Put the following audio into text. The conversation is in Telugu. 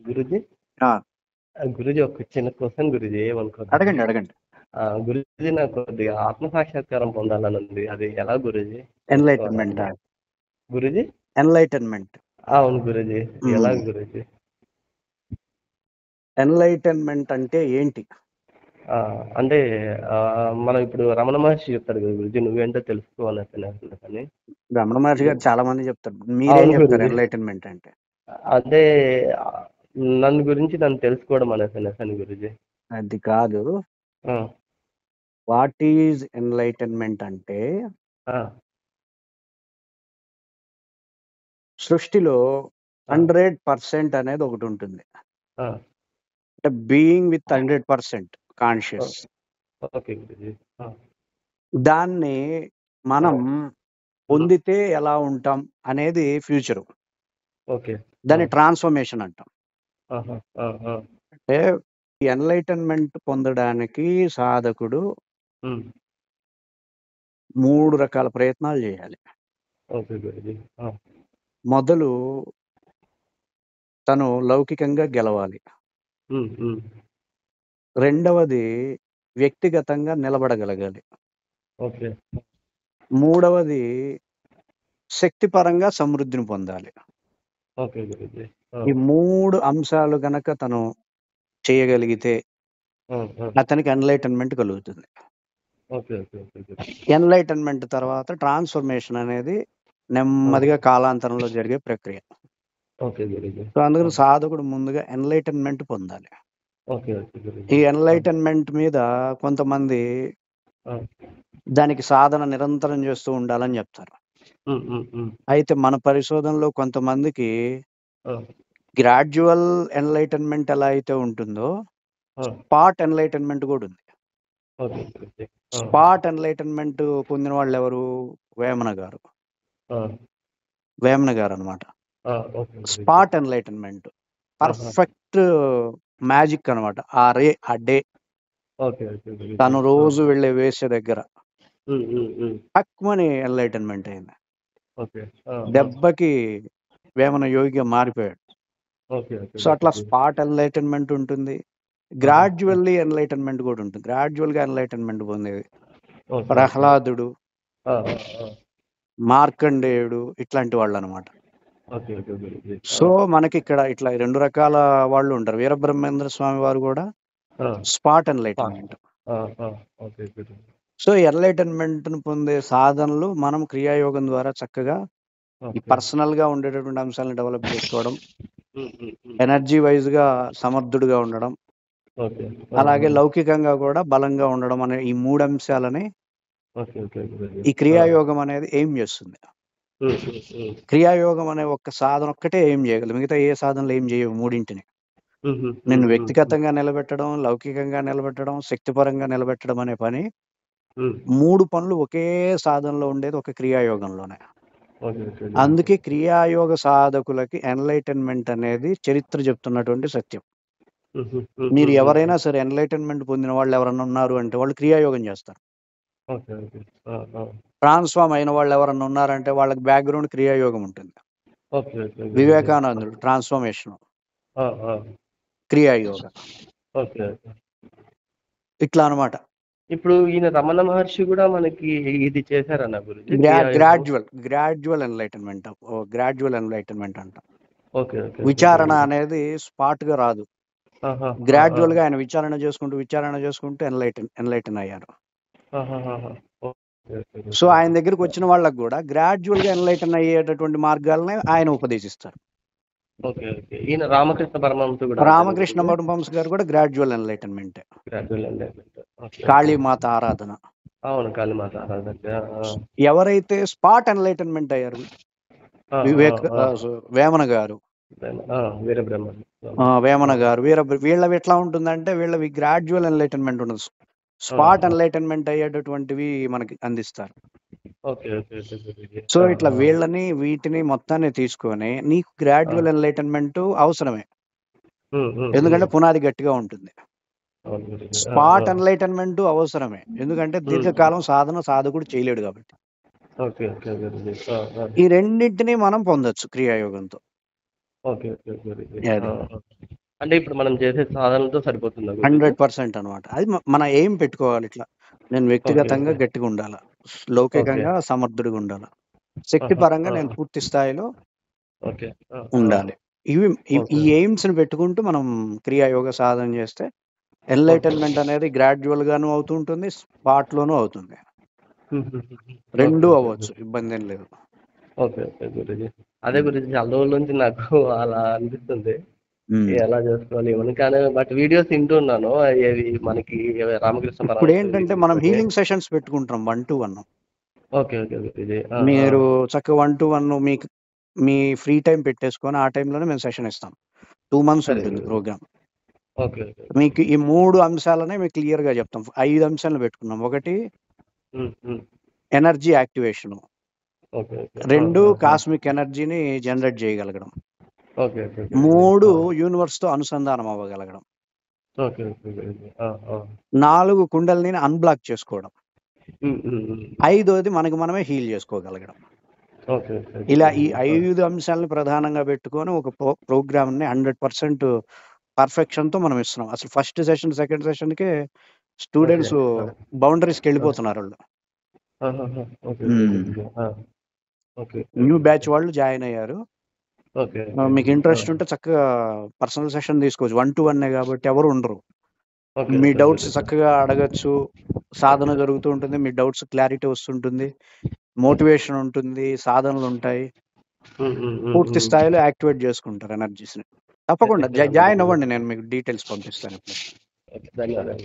గురూజీ ఆ, గురూజీ ఒక చిన్న క్వశ్చన్ గురూజీ ఏమనుకోద్దు. అడగండి అడగండి. గురూజీ నాకు కొద్దిగా ఆత్మ సాక్షాత్కారం పొందాలని ఉంది, అది ఎలా గురూజీ ఎన్లైటన్మెంట్ తెలుసుకోవాలని? గురూజీ ఎన్లైటన్మెంట్ అవును గురూజీ, ఎలా గురూజీ? ఎన్లైటన్మెంట్ అంటే ఏంటి? అంటే మనం ఇప్పుడు రమణ మహర్షి చెప్తాడు కదా గురూజీ, నువ్వేంటో తెలుసుకోవాలని కానీ. రమణ మహర్షి గారు చాలా మంది చెప్తారు, మీరేం అవును చెప్తారు గురూజీ. ఎన్లైటన్మెంట్ అంటే? అంటే నన్ను గురించి నన్ను తెలుసుకోవడం అనేసి గురూజీ. అది కాదు. ఆ, వాట్ ఈజ్ ఎన్లైటన్మెంట్ అంటే ఆ, సృష్టిలో 100% అనేది ఒకటి ఉంటుంది. ఆ. అంటే being with 100% conscious. Okay Guruji. దాన్ని మనం పొందితే ఎలా ఉంటాం అనేది ఫ్యూచర్. ఓకే. దాన్ని ట్రాన్స్ఫర్మేషన్ అంటాం. ఆహా, ఆ, ఆ. అంటే ఈ ఎన్లైటన్మెంట్ పొందడానికి సాధకుడు ఉమ్, 3 రకాల ప్రయత్నాలు చేయాలి. ఓకే గురూజీ. మొదలు తను లౌకికంగా గెలవాలి. ఉమ్, ఉమ్. రెండవది వ్యక్తిగతంగా నిలబడగలగాలి. ఓకే. మూడవది శక్తిపరంగా సమృద్ధిని పొందాలి. ఓకే గురూజీ. ఈ 3 అంశాలు గనక తను చేయగలిగితే అతనికి ఎన్లైటన్మెంట్ కలుగుతుంది. Okay okay okay Guruji. Enlightenment తర్వాత ట్రాన్స్ఫర్మేషన్ అనేది నెమ్మదిగా కాలాంతరంలో జరిగే ప్రక్రియ. ఓకే గురూజీ. సో అందుకని సాధకుడు ముందుగా ఎన్లైటన్మెంట్ పొందాలి. Okay okay Guruji. ఈ ఎన్లైటన్మెంట్ మీద కొంతమంది దానికి సాధన నిరంతరం చేస్తూ ఉండాలని చెప్తారు. అయితే మన పరిశోధనలో కొంతమందికి గ్రాడ్యువల్ ఎన్లైటన్మెంట్ ఎలా అయితే ఉంటుందో స్పాట్ ఎన్లైటన్మెంట్ కూడా ఉంది. స్పాట్ ఎన్లైటన్మెంట్ పొందిన వాళ్ళు ఎవరు? వేమన గారు. వేమన గారు అనమాట. స్పాట్ ఎన్లైటన్మెంట్ పర్ఫెక్ట్ మ్యాజిక్ అనమాట. ఆ డే తను రోజు వెళ్ళే వేసే దగ్గర తక్కువని ఎన్లైటన్మెంట్ అయింది. దెబ్బకి వేమన యోగిగా మారిపోయాడు. సో అట్లా స్పాట్ ఎన్లైటన్మెంట్ ఉంటుంది, గ్రాడ్యువల్లీ ఎన్లైటన్మెంట్ కూడా ఉంటుంది. గ్రాడ్యువల్ గా ఎన్లైటన్మెంట్ పొందేది ప్రహ్లాదుడు, మార్కండేయుడు ఇట్లాంటి వాళ్ళు అనమాట. సో మనకి ఇక్కడ ఇట్లా 2 రకాల వాళ్ళు ఉంటారు. వీరబ్రహ్మేంద్ర స్వామి వారు కూడా స్పాట్ ఎన్లైటన్మెంట్. సో ఎన్లైటన్మెంట్ ను పొందే సాధనలు మనం క్రియాయోగం ద్వారా చక్కగా ఈ పర్సనల్ గా ఉండేటటువంటి అంశాలను డెవలప్ చేసుకోవడం, ఎనర్జీ వైజ్ గా సమర్థుడుగా ఉండడం, అలాగే లౌకికంగా కూడా బలంగా ఉండడం అనే ఈ 3 అంశాలని ఈ క్రియాయోగం అనేది ఏం చేస్తుంది. క్రియాయోగం అనే ఒక్క సాధన ఒక్కటే ఏం చేయగలదు, మిగతా ఏ సాధనలు ఏం చేయవు. మూడింటిని నిన్ను వ్యక్తిగతంగా నిలబెట్టడం, లౌకికంగా నిలబెట్టడం, శక్తిపరంగా నిలబెట్టడం అనే పని 3 పనులు ఒకే సాధనలో ఉండేది ఒక క్రియాయోగంలోనే. అందుకే క్రియాయోగ సాధకులకి ఎన్లైటన్మెంట్ అనేది చరిత్ర చెప్తున్నటువంటి సత్యం. మీరు ఎవరైనా సరే ఎన్లైటన్మెంట్ పొందిన వాళ్ళు ఎవరన్నా ఉన్నారు అంటే వాళ్ళు క్రియాయోగం చేస్తారు. ట్రాన్స్ఫార్మ్ అయిన వాళ్ళు ఎవరన్నా ఉన్నారంటే వాళ్ళకి బ్యాక్గ్రౌండ్ క్రియాయోగం ఉంటుంది. వివేకానందుడు ట్రాన్స్ఫర్మేషన్, క్రియాయోగ, ఇట్లా అనమాట. ఇప్పుడు ఈయన రమణ మహర్షి కూడా మనకి ఇది చేశారన్న గురించి గ్రాడ్యువల్ ఎన్లైటన్మెంట్ అంట. విచారణ అనేది స్పాట్ గా రాదు. గ్రాడ్యువల్ గా ఆయన విచారణ చేసుకుంటూ ఎన్లైటన్ అయ్యారు. సో ఆయన దగ్గరికి వచ్చిన వాళ్ళకి కూడా గ్రాడ్యువల్ గా ఎన్లైటన్ అయ్యేటటువంటి మార్గాలని ఆయన ఉపదేశిస్తారు. రామకృష్ణ పరమహంస గారు కూడా గ్రాడ్యువల్ ఎన్లైటన్మెంట్. కాళీమాత ఆరాధన. అవును, కాళీమాత ఆరాధన. ఎవరైతే స్పాట్ ఎన్లైటన్మెంట్ అయ్యారు, వేమన గారు, వేమన గారు, వీళ్ళవి ఎట్లా ఉంటుందంటే వీళ్ళవి గ్రాడ్యువల్ ఎన్లైటన్మెంట్ ఉండదు, స్పాట్ ఎన్లైటన్మెంట్ అయ్యేటటువంటివి మనకి అందిస్తారు. సో ఇట్లా వీటిని మొత్తాన్ని తీసుకొని నీకు గ్రాడ్యువల్ ఎన్లైటన్మెంట్ అవసరమే, ఎందుకంటే పునాది గట్టిగా ఉంటుంది. స్పాట్ ఎన్లైటన్మెంట్ అవసరమే, ఎందుకంటే దీర్ఘకాలం సాధకుడు చేయలేడు కాబట్టి. ఈ రెండింటినీ మనం పొందొచ్చు క్రియాయోగంతో. ఓకే. ఓకే. గురూజీ. అది. అంటే ఇప్పుడు మనం చేసే సాధనలతో సరిపోతుందా గురూజీ? 100% అనమాట. అది మన ఎయిమ్ పెట్టుకోవాలి ఇట్లా. నేను ఓకే. వ్యక్తిగతంగా ఓకే. గట్టిగుండాల. ఓకే. లౌకికంగా సమర్థుడిగుండాల. శక్తి ఆహా! పరంగా ఆ! నేను పూర్తి స్థాయిలో ఓకే. ఆ! ఆ! ఉండాలి. ఈ ఓకే. ఎయిమ్స్‌ని పెట్టుకుంటూ మనం క్రియాయోగ సాధన చేస్తే ఓకే. ఎన్‌లైటన్‌మెంట్ అనేది గ్రాడ్యుయల్‌గాను అవుతూ ఉంటుంది. స్పాట్‌లోనూ అవుతుంది. హుహుహుహు. ఓకే. 2 ఓకే. అవ్వచ్చు. ఇబ్బందేం లేదు. ఓకే. ఓకే. గురూజీ. అదే హ్మ్. గురూజీ చాలా రోజుల నుంచి నాకు అలా అనిపిస్తుంది. హ్మ్. ఎలా చేసుకోవాలి ఏమని. కానీ బట్ వీడియోస్ వింటున్నాను. ఏవి మనకి రామకృష్ణ పరమహంస ఇప్పుడేంటంటే వీడియోస్ మనం అని. హీలింగ్ సెషన్స్ పెట్టుకుంటాం 1-1. ఓకే. ఓకే. గురూజీ. ఆ! ఆ! మీరు చక్కగా 1-1 మీకు మీ ఫ్రీ టైమ్ పెట్టేసుకొని ఆ టైంలోనే మేము సెషన్ ఇస్తాం. 2 మంత్స్ సరే ఉంటుంది గురూజీ. ప్రోగ్రామ్. ఓకే. ఓకే. మీకు ఈ 3 అంశాలనే మీకు క్లియర్‌గా చెప్తాం. 5 అంశాలను పెట్టుకున్నాం. 1 హ్మ్. హ్మ్. Energy activation. ఓకే. ఓకే. ఆ! 2 ఆ! ఆ! కాస్మిక్ ఎనర్జీని జనరేట్ చేయగలగడం. ఓకే. ఓకే. గురూజీ. 3 ఆ! యూనివర్స్‌తో అనుసంధానం అవ్వగలగడం. ఓకే. ఓకే. గురూజీ. ఆ! ఆ! 4 కుండలినిని అన్‌బ్లాక్ చేసుకోవడం. హ్మ్. హ్మ్. హ్మ్. ఐదోది మనకు మనమే హీల్ చేసుకోగలగడం. ఓకే. ఓకే. ఇలా ఈ గురూజీ. ఆ! 5 అంశాలను ప్రధానంగా పెట్టుకొని ఒక ప్రోగ్రామ్‌ని 100% పర్ఫెక్షన్‌తో మనం ఇస్తున్నాం. అసలు ఫస్ట్ సెషన్, సెకండ్ సెషన్‌కే ఓకే. స్టూడెంట్స్ ఆ! ఆ! బౌండరీస్‌కెళ్ళిపోతున్నారోళ్ళు. ఆహాహా! ఓకే. ఓకే. హ్మ్. గురూజీ. ఆ! ఓకే. New okay. బ్యాచ్ వాళ్ళు జాయిన్ అయ్యారు. ఓకే. ఓకే. మీకు ఆ! ఇంట్రెస్ట్ ఉంటే చక్కగా పర్సనల్ సెషన్ తీసుకోవచ్చు. 1-1 కాబట్టి ఎవరు ఉండరు. ఓకే. మీ ఓకే. డౌట్స్ గురూజీ. చక్కగా అడగొచ్చు. సాధన జరుగుతూ ఉంటుంది. మీ డౌట్స్ క్లారిటీ వస్తుంటుంది. మోటివేషన్ ఉంటుంది. సాధనలుంటాయి. హ్మ్. హ్మ్. హ్మ్. పూర్తి హ్మ్. స్థాయిలో యాక్టివేట్ చేసుకుంటారు ఎనర్జీస్‌ని. తప్పకుండా ఖచ్చితంగా జాయిన్ గురూజీ. అవ్వండి. నేను మీకు డీటెయిల్స్ పంపిస్తాను ఇప్పుడే. ఓకే. ధన్యవాదాలు.